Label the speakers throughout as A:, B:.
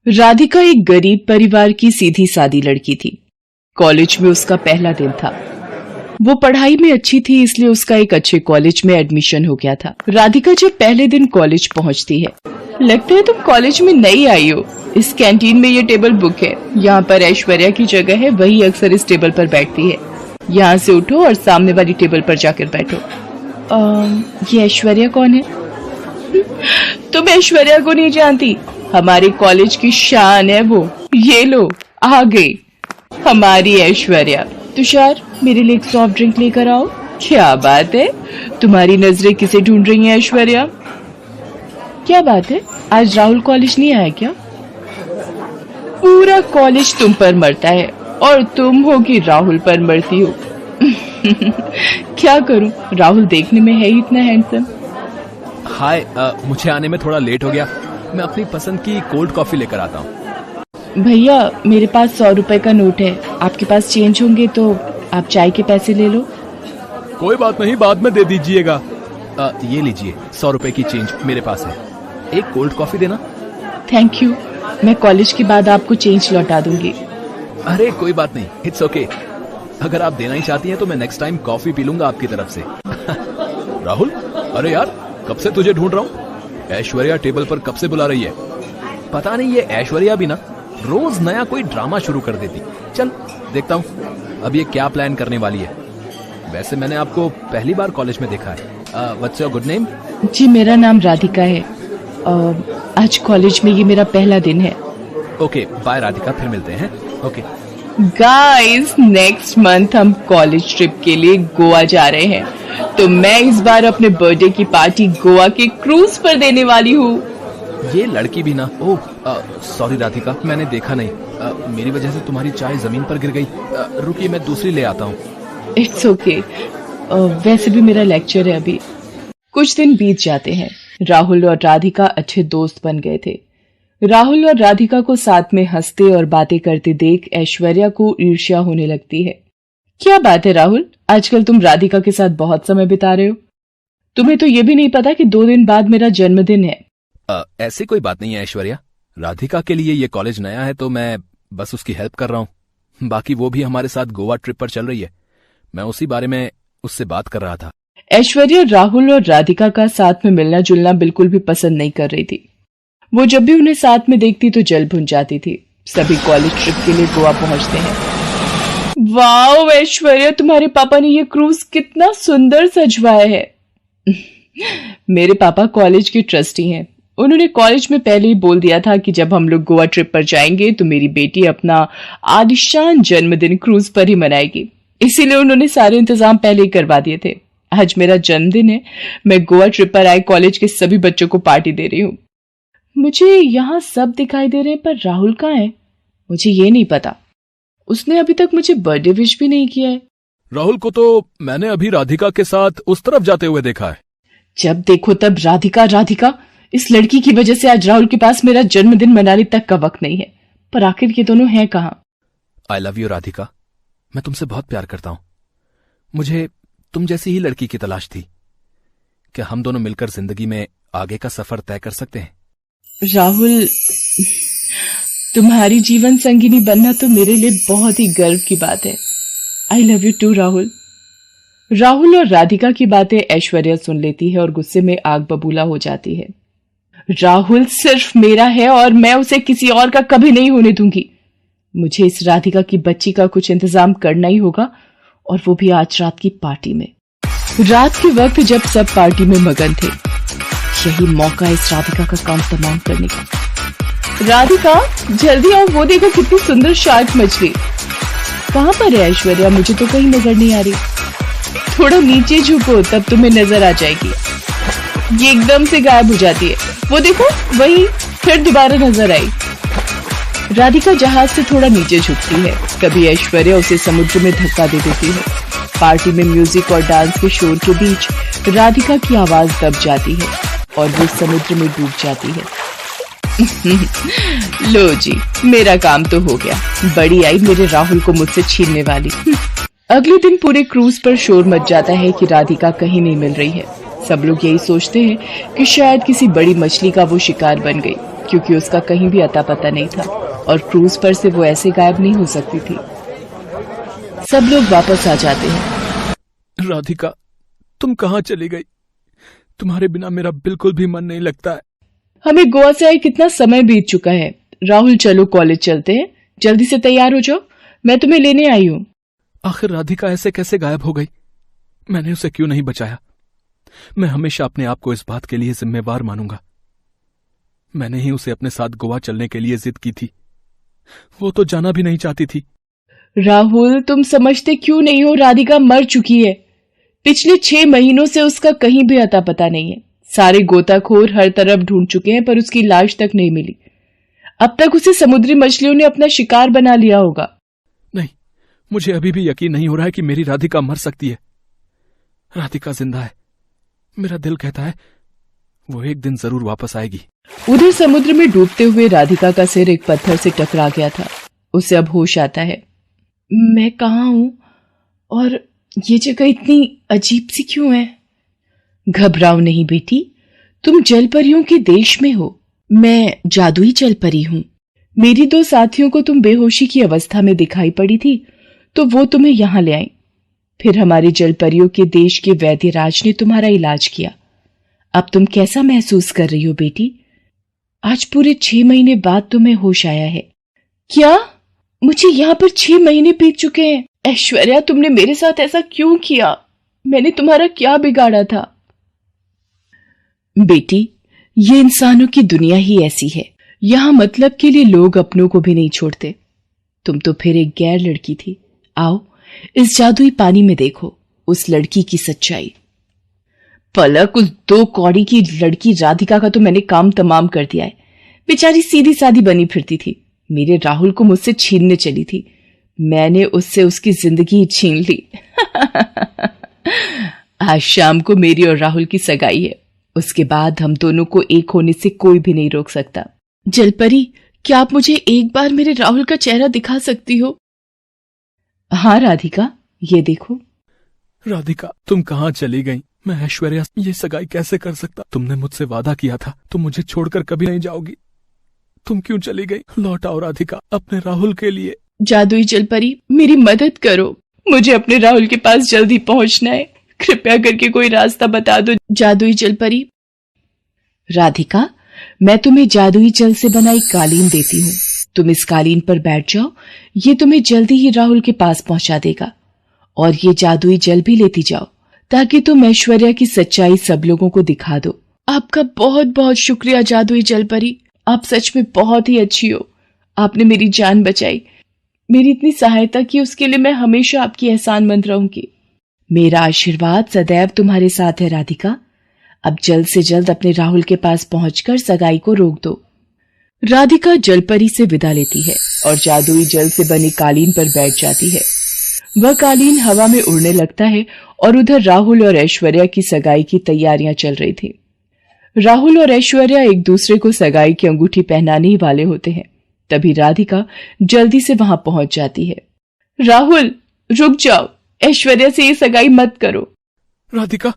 A: राधिका एक गरीब परिवार की सीधी सादी लड़की थी। कॉलेज में उसका पहला दिन था। वो पढ़ाई में अच्छी थी, इसलिए उसका एक अच्छे कॉलेज में एडमिशन हो गया था। राधिका जब पहले दिन कॉलेज पहुंचती है, लगता है तुम कॉलेज में नई आई हो। इस कैंटीन में ये टेबल बुक है, यहाँ पर ऐश्वर्या की जगह है, वही अक्सर इस टेबल पर बैठती है। यहाँ से उठो और सामने वाली टेबल पर जाकर बैठो। ये ऐश्वर्या कौन है? तुम ऐश्वर्या को नहीं जानती? हमारे कॉलेज की शान है वो। ये लो, आ गई हमारी ऐश्वर्या। तुषार, मेरे लिए एक सॉफ्ट ड्रिंक लेकर आओ। क्या बात है, तुम्हारी नजरें किसे ढूंढ रही हैं ऐश्वर्या? क्या बात है, आज राहुल कॉलेज नहीं आया क्या? पूरा कॉलेज तुम पर मरता है और तुम हो कि राहुल पर मरती हो। क्या करूं, राहुल देखने में है ही इतना हैंडसम।
B: हाय, मुझे आने में थोड़ा लेट हो गया। मैं अपनी पसंद की कोल्ड कॉफी लेकर आता हूँ।
A: भैया, मेरे पास 100 रुपए का नोट है, आपके पास चेंज होंगे तो आप चाय के पैसे ले लो।
B: कोई बात नहीं, बाद में दे दीजिएगा। ये लीजिए, 100 रुपए की चेंज मेरे पास है। एक कोल्ड कॉफी देना।
A: थैंक यू, मैं कॉलेज के बाद आपको चेंज लौटा दूंगी।
B: अरे कोई बात नहीं, इट्स ओके। अगर आप देना ही चाहती हैं तो मैं नेक्स्ट टाइम कॉफी पी लूंगा आपकी तरफ से। राहुल, अरे यार, कब से तुझे ढूंढ रहा हूँ। ऐश्वर्या टेबल पर कब से बुला रही है। पता नहीं ये ऐश्वर्या भी ना रोज नया कोई ड्रामा शुरू कर देती। चल देखता हूँ अब ये क्या प्लान करने वाली है। वैसे मैंने आपको पहली बार कॉलेज में देखा है। What's your good name?
A: जी, मेरा नाम राधिका है। आज कॉलेज में ये मेरा पहला दिन है।
B: ओके, बाय राधिका, फिर मिलते हैं। ओके
A: गाइस, नेक्स्ट मंथ हम कॉलेज ट्रिप के लिए गोवा जा रहे हैं, तो मैं इस बार अपने बर्थडे की पार्टी गोवा के क्रूज पर देने वाली हूँ।
B: ये लड़की भी ना। ओह सॉरी राधिका, मैंने देखा नहीं। मेरी वजह से तुम्हारी चाय जमीन पर गिर गई। रुकिए, मैं दूसरी ले आता हूँ।
A: It's okay. वैसे भी मेरा लेक्चर है अभी। कुछ दिन बीत जाते हैं। राहुल और राधिका अच्छे दोस्त बन गए थे। राहुल और राधिका को साथ में हंसते और बातें करते देख ऐश्वर्या को ईर्ष्या होने लगती है। क्या बात है राहुल, आजकल तुम राधिका के साथ बहुत समय बिता रहे हो। तुम्हें तो ये भी नहीं पता कि 2 दिन बाद मेरा जन्मदिन है।
B: ऐसी कोई बात नहीं है ऐश्वर्या। राधिका के लिए ये कॉलेज नया है तो मैं बस उसकी हेल्प कर रहा हूँ। बाकी वो भी हमारे साथ गोवा ट्रिप पर चल रही है। मैं उसी बारे में उससे बात कर रहा था।
A: ऐश्वर्या राहुल और राधिका का साथ में मिलना जुलना बिल्कुल भी पसंद नहीं कर रही थी। वो जब भी उन्हें साथ में देखती तो जल भुन जाती थी। सभी कॉलेज ट्रिप के लिए गोवा पहुंचते हैं। वाओ ऐश्वर्या, तुम्हारे पापा ने ये क्रूज कितना सुंदर सजवाया है। मेरे पापा कॉलेज के ट्रस्टी हैं। उन्होंने कॉलेज में पहले ही बोल दिया था कि जब हम लोग गोवा ट्रिप पर जाएंगे तो मेरी बेटी अपना आलिशान जन्मदिन क्रूज पर ही मनाएगी। इसीलिए उन्होंने सारे इंतजाम पहले ही करवा दिए थे। आज मेरा जन्मदिन है, मैं गोवा ट्रिप पर आए कॉलेज के सभी बच्चों को पार्टी दे रही हूँ। मुझे यहाँ सब दिखाई दे रहे हैं, पर राहुल कहाँ है? मुझे ये नहीं पता। उसने अभी तक मुझे बर्थडे विश भी नहीं किया है।
B: राहुल को तो मैंने अभी राधिका के साथ उस तरफ जाते हुए देखा है।
A: जब देखो तब राधिका राधिका। इस लड़की की वजह से आज राहुल के पास मेरा जन्मदिन मनाने तक का वक्त नहीं है। पर आखिर ये दोनों हैं कहाँ?
B: आई लव यू राधिका, मैं तुमसे बहुत प्यार करता हूँ। मुझे तुम जैसी ही लड़की की तलाश थी। क्या हम दोनों मिलकर जिंदगी में आगे का सफर तय कर सकते हैं?
A: राहुल, तुम्हारी जीवन संगिनी बनना तो मेरे लिए बहुत ही गर्व की बात है। I love you too Rahul. Rahul और राधिका की बातें ऐश्वर्या सुन लेती है और गुस्से में आग बबूला हो जाती है। राहुल सिर्फ मेरा है और मैं उसे किसी और का कभी नहीं होने दूंगी। मुझे इस राधिका की बच्ची का कुछ इंतजाम करना ही होगा, और वो भी आज रात की पार्टी में। रात के वक्त जब सब पार्टी में मगन थे, यही मौका इस राधिका का काम तमाम करने का। राधिका, जल्दी आओ, वो देखो कितनी सुंदर शार्क मछली। कहाँ पर है ऐश्वर्या? मुझे तो कहीं नजर नहीं आ रही। थोड़ा नीचे झुको, तब तुम्हें नजर आ जाएगी। ये एकदम से गायब हो जाती है। वो देखो, वही फिर दोबारा नजर आई। राधिका जहाज से थोड़ा नीचे झुकती है। कभी ऐश्वर्या उसे समुद्र में धक्का दे देती है। पार्टी में म्यूजिक और डांस के शोर के बीच राधिका की आवाज दब जाती है और वो समुद्र में डूब जाती है। लो जी, मेरा काम तो हो गया। बड़ी आई मेरे राहुल को मुझसे छीनने वाली। अगले दिन पूरे क्रूज पर शोर मच जाता है कि राधिका कहीं नहीं मिल रही है। सब लोग यही सोचते हैं कि शायद किसी बड़ी मछली का वो शिकार बन गई, क्योंकि उसका कहीं भी अता पता नहीं था और क्रूज पर से वो ऐसे गायब नहीं हो सकती थी। सब लोग वापस आ जाते हैं।
B: राधिका, तुम कहाँ चली गई? तुम्हारे बिना मेरा बिल्कुल भी मन नहीं लगता है।
A: हमें गोवा से आए कितना समय बीत चुका है। राहुल, चलो कॉलेज चलते हैं, जल्दी से तैयार हो जाओ, मैं तुम्हें लेने आई हूँ।
B: आखिर राधिका ऐसे कैसे गायब हो गई? मैंने उसे क्यों नहीं बचाया? मैं हमेशा अपने आप को इस बात के लिए जिम्मेवार मानूंगा। मैंने ही उसे अपने साथ गोवा चलने के लिए जिद की थी। वो तो जाना भी नहीं चाहती थी।
A: राहुल, तुम समझते क्यों नहीं हो? राधिका मर चुकी है। पिछले 6 महीनों से उसका कहीं भी अता पता नहीं है। सारे गोताखोर हर तरफ ढूंढ चुके हैं, पर उसकी लाश तक नहीं मिली। अब तक उसे समुद्री मछलियों ने अपना शिकार बना लिया होगा।
B: नहीं, मुझे अभी भी यकीन नहीं हो रहा है कि मेरी राधिका मर सकती है। राधिका जिंदा है। मेरा दिल कहता है वो एक दिन जरूर वापस आएगी।
A: उधर समुद्र में डूबते हुए राधिका का सिर एक पत्थर से टकरा गया था। उसे अब होश आता है। मैं कहाँ हूं और ये जगह इतनी अजीब सी क्यों है? घबराओ नहीं बेटी, तुम जलपरियों के देश में हो। मैं जादुई जलपरी हूँ। मेरी 2 साथियों को तुम बेहोशी की अवस्था में दिखाई पड़ी थी, तो वो तुम्हें यहाँ ले आई। फिर हमारे जलपरियों के देश के वैद्यराज ने तुम्हारा इलाज किया। अब तुम कैसा महसूस कर रही हो बेटी? आज पूरे 6 महीने बाद तुम्हें होश आया है। क्या? मुझे यहाँ पर 6 महीने बीत चुके हैं। ऐश्वर्या, तुमने मेरे साथ ऐसा क्यों किया? मैंने तुम्हारा क्या बिगाड़ा था? बेटी, ये इंसानों की दुनिया ही ऐसी है। यहाँ मतलब के लिए लोग अपनों को भी नहीं छोड़ते। तुम तो फिर एक गैर लड़की थी। आओ, इस जादुई पानी में देखो उस लड़की की सच्चाई। पलक, उस 2 कौड़ी की लड़की राधिका का तो मैंने काम तमाम कर दिया है। बेचारी सीधी सादी बनी फिरती थी। मेरे राहुल को मुझसे छीनने चली थी। मैंने उससे उसकी जिंदगी छीन ली। आज शाम को मेरी और राहुल की सगाई है। उसके बाद हम दोनों को एक होने से कोई भी नहीं रोक सकता। जलपरी, क्या आप मुझे एक बार मेरे राहुल का चेहरा दिखा सकती हो? हाँ राधिका, ये देखो।
B: राधिका, तुम कहाँ चली गई? मैं ऐश्वर्या ये सगाई कैसे कर सकता? तुमने मुझसे वादा किया था तुम मुझे छोड़कर कभी नहीं जाओगी। तुम क्यों चली गई? लौट आओ राधिका, अपने राहुल के लिए।
A: जादुई जलपरी, मेरी मदद करो। मुझे अपने राहुल के पास जल्दी पहुंचना है। कृपया करके कोई रास्ता बता दो जादुई जलपरी। राधिका, मैं तुम्हें जादुई जल से बनाई कालीन देती हूँ। तुम इस कालीन पर बैठ जाओ। ये तुम्हें जल्दी ही राहुल के पास पहुंचा देगा। और ये जादुई जल भी लेती जाओ, ताकि तुम ऐश्वर्या की सच्चाई सब लोगों को दिखा दो। आपका बहुत बहुत शुक्रिया जादुई जलपरी। आप सच में बहुत ही अच्छी हो। आपने मेरी जान बचाई, मेरी इतनी सहायता की, उसके लिए मैं हमेशा आपकी एहसानमंद रहूंगी। मेरा आशीर्वाद सदैव तुम्हारे साथ है राधिका। अब जल्द से जल्द अपने राहुल के पास पहुंचकर सगाई को रोक दो। राधिका जलपरी से विदा लेती है और जादुई जल से बनी कालीन पर बैठ जाती है। वह कालीन हवा में उड़ने लगता है और उधर राहुल और ऐश्वर्या की सगाई की तैयारियां चल रही थी। राहुल और ऐश्वर्या एक दूसरे को सगाई की अंगूठी पहनाने ही वाले होते हैं। तभी राधिका जल्दी से वहां पहुंच जाती है। राहुल, रुक जाओ, ऐश्वर्या से ये सगाई मत करो।
B: राधिका,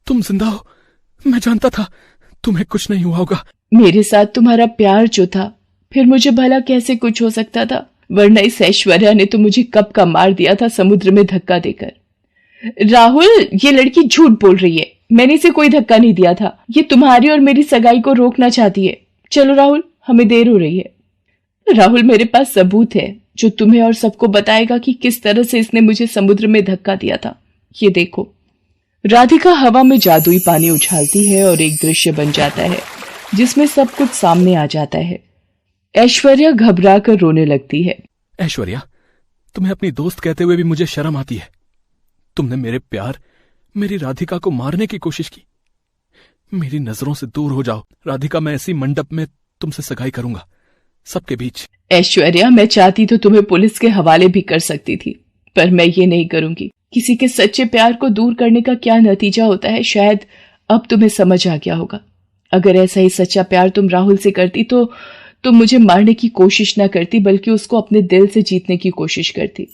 B: तुम जिंदा हो। मैं जानता था तुम्हें कुछ नहीं हुआ होगा।
A: मेरे साथ तुम्हारा प्यार जो था, फिर मुझे भला कैसे कुछ हो सकता था? वरना इस ऐश्वर्या ने तो मुझे कब का मार दिया था समुद्र में धक्का देकर। राहुल, ये लड़की झूठ बोल रही है। मैंने इसे कोई धक्का नहीं दिया था। ये तुम्हारी और मेरी सगाई को रोकना चाहती है। चलो राहुल, हमें देर हो रही है। राहुल, मेरे पास सबूत है जो तुम्हें और सबको बताएगा कि किस तरह से इसने मुझे समुद्र में धक्का दिया था। ये देखो। राधिका हवा में जादुई पानी उछालती है और एक दृश्य बन जाता है जिसमें सब कुछ सामने आ जाता है। ऐश्वर्या घबरा कर रोने लगती है।
B: ऐश्वर्या, तुम्हें अपनी दोस्त कहते हुए भी मुझे शर्म आती है। तुमने मेरे प्यार, मेरी राधिका को मारने की कोशिश की। मेरी नजरों से दूर हो जाओ राधिका। मैं ऐसी मंडप में तुमसे सगाई करूंगा, सबके बीच।
A: ऐश्वर्या, मैं चाहती तो तुम्हें पुलिस के हवाले भी कर सकती थी, पर मैं ये नहीं करूंगी। किसी के सच्चे प्यार को दूर करने का क्या नतीजा होता है, शायद अब तुम्हें समझ आ गया होगा। अगर ऐसा ही सच्चा प्यार तुम राहुल से करती तो तुम मुझे मारने की कोशिश ना करती, बल्कि उसको अपने दिल से जीतने की कोशिश करती।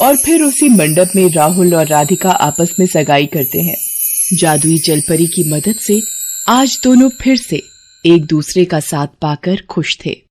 A: और फिर उसी मंडप में राहुल और राधिका आपस में सगाई करते हैं। जादुई जलपरी की मदद से आज दोनों फिर से एक दूसरे का साथ पाकर खुश थे।